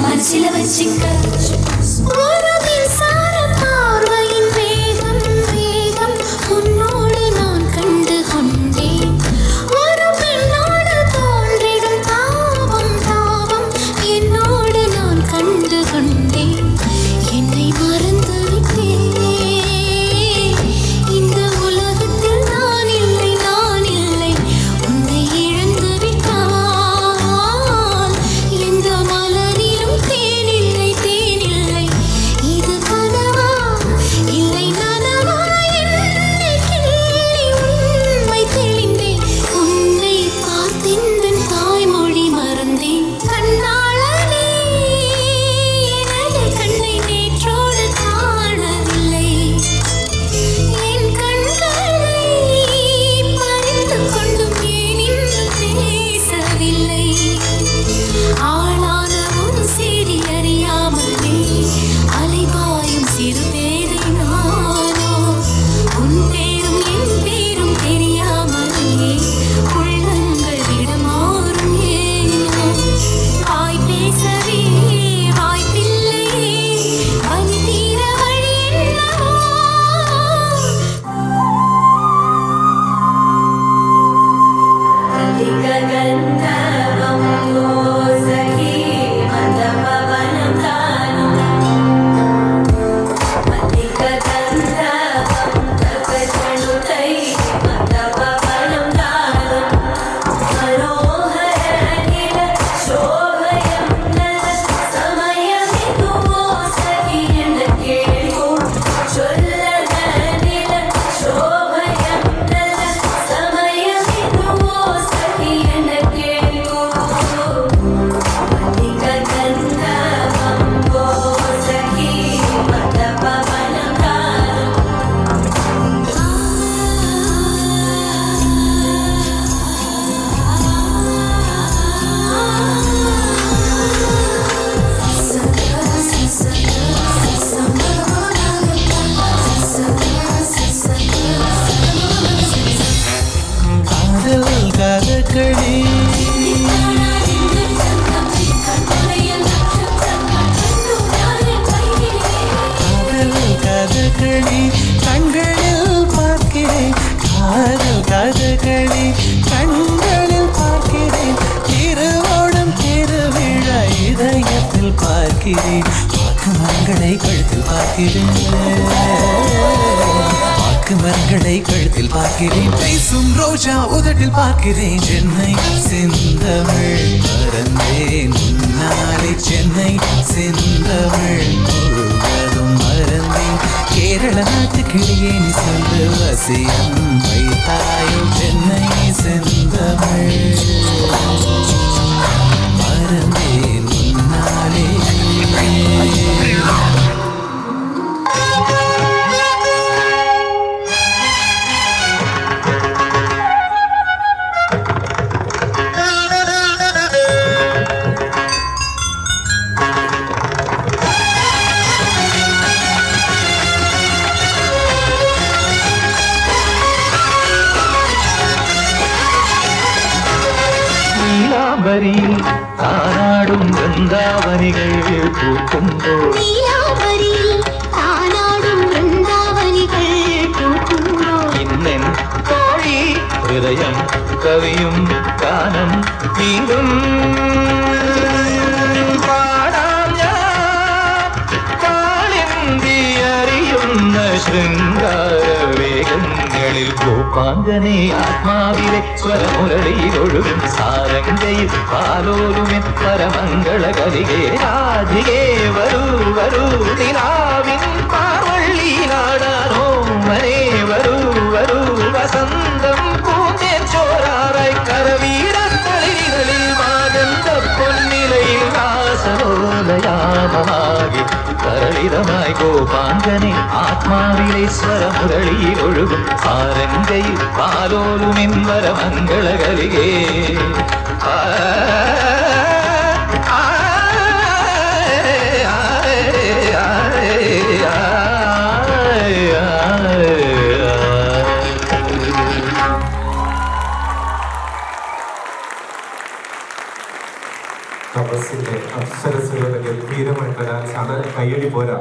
മനസ്സിലെ വച്ചിക്ക மரங்களை கழுத்தில் பார்க்கிறேன் பேசும் ரோஜா உதட்டில் பார்க்கிறேன் சென்னை செந்தமிழ் மறந்தேன் நாளை சென்னை செந்தமிழ் முழுவதும் மறந்தேன் கேரள நாட்டு கிளியே நீ சொல்லு வசியம் வைத்தாயோ சென்னை செந்தமிழ் மறந்தேன் நாளே நீலாம்பரியில் தானாடும் வந்தாவனிகள் பூக்கும்போது இன்னென் தோழி ஹிருதயம் கவியும் கானம் நீங்கும் பாடாம் காளிந்தி அறியுന്ന ശൃംഗാര വേഗങ്ങളിൽ കോപ്പാങ്കനെ ആത്മാവിലെ സ്വരമുരളിയിലൊഴുകും സാരംഗയിൽ പാലോലുമെൻ പരമംഗള കലികേ രാധികേ വരൂ വരൂ നിലാവിൻ പാർവള്ളി നാടാനോ മനെ വരൂ വരൂ വസന്തം പൂന്തേൻ ചോരാറായി കരവീരക്കളികളിൽ മാകന്ത പൊന്നിലയിൽ രാസലോലയാമമാകെ തരളിതമായി ഗോപാംഗനെ ആത്മാവിലെ സ്വരമുരളിയിൽ ഒഴുകും സാരംഗയിൽ പാലോലുമെൻവര മംഗളകലികേ തപസ്സിന്റെ അക്ഷരസുരത ഗംഭീരമായിട്ടുള്ള ഡാൻസാണ്. കയ്യടി പോരാ.